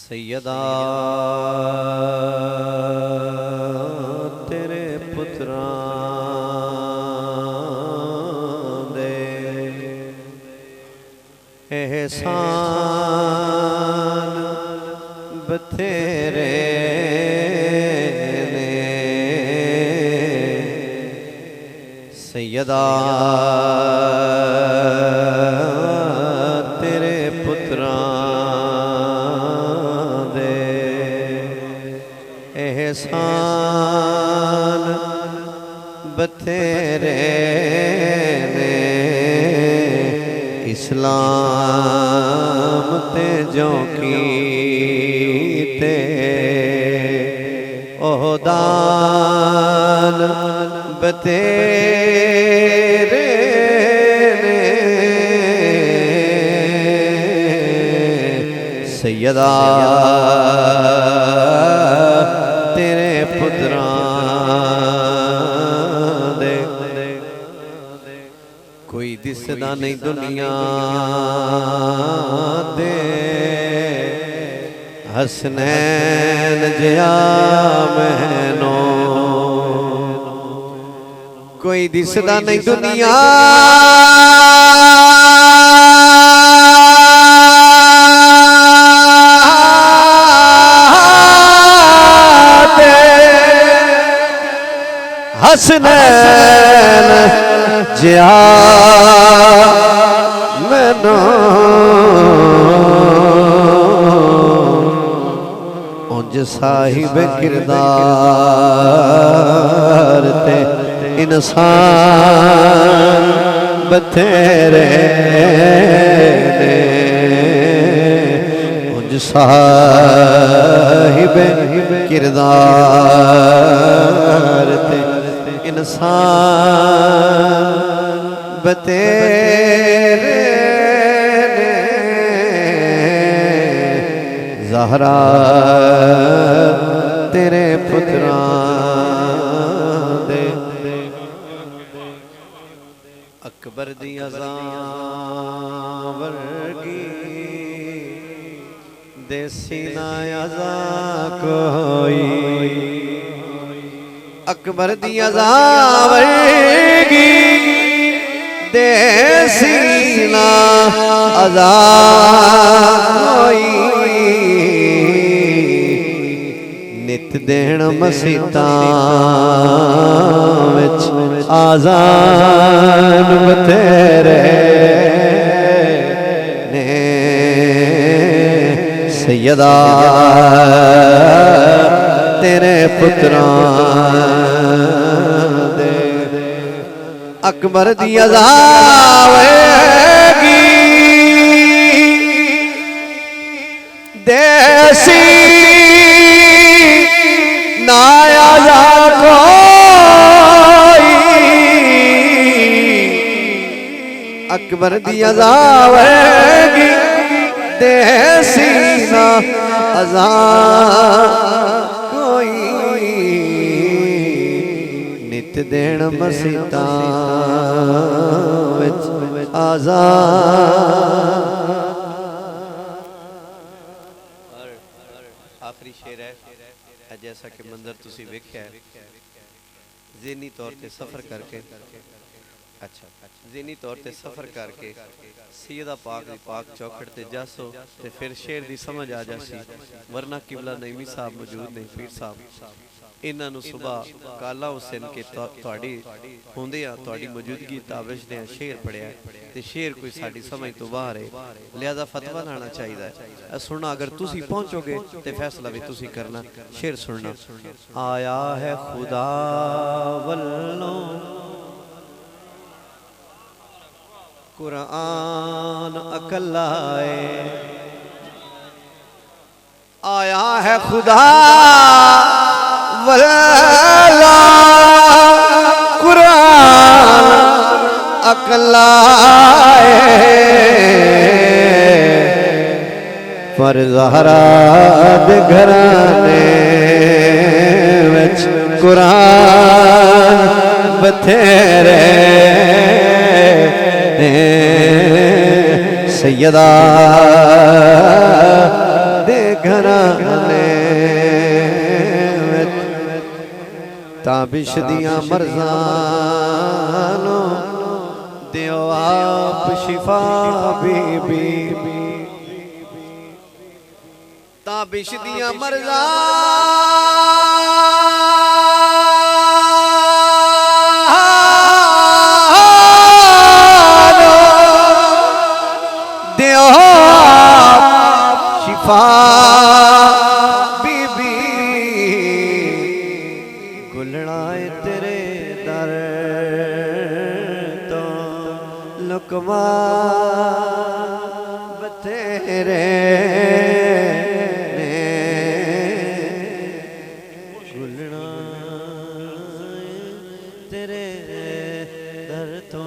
सैयदा तेरे पुत्रां दे एहसान बथेरे ने। सैयदा तेरे पुत्रां दे एहसान बथेरे ने। इस्लाम ते जो कीते ओहदान बतेरे ने। सैयदा तेरे पुत्रां दे कोई दिसदा नहीं दुनिया दे। हसनैन जिया मैनो कोई दिसदा नहीं दुनिया दे। हसनैन जिया मैनो उंज साहिब किरदार ते इंसान बथेरे ने। उंज साहिब किरदार ते इंसान बतेरे ने। ज़हरा तेरे पुत्रां दे अकबर दी अज़ां वर्गी देसी ना अज़ां कोई। अकबर दी अज़ां वर्गी देसी ना अज़ां कोई। नित देण मसीतां विच आज़ान बथेरे ने। सैयदा तेरे पुत्रां दे अकबर दी अज़ां वेगी देसी नाया जा कोई। अकबर दी अज़ां वेगी देसी ना अज़ां कोई। नित देण मसीतां विच आज़ान। आखिरी शेर है जैसा कि मंजर तुसी वेख्या है ज़हनी तौर पे सफ़र करके अच्छा ज़हनी तौर पे सफ़र करके सैयदा पाक दी पाक चौखट ते जासो ते फिर शेर दी समझ आ जासी। वरना किबला नईमी साहब मौजूद नहीं पीर साहब इन्हां नूं सुबह काला हुसैन के तुहाडी हुंदियां तुहाडी मौजूदगी ताबिश दे शेर पढ़िया ते शेर कोई साडी समझ तो बाहर है लिहाजा फतवा लाना चाहिए। सुनना अगर तुसी पहुंचोगे तो फैसला भी तुसी करना। शेर सुनना। आया है खुदा वल्लों कुरान अकलाए। आया है खुदा वल्लों कुरान अकलाए। पर ज़हरा दे घराने विच कुरान बथेरे सैयदा दे घराने ताबिश दियां मर्ज़ानो दियो आप शिफा बीबी ताबिश दियां मर्ज़ानो दियो आप शिफा बीबी गुलड़ाए तेरे दर तो लुकमा बतेरे तेरे दर तो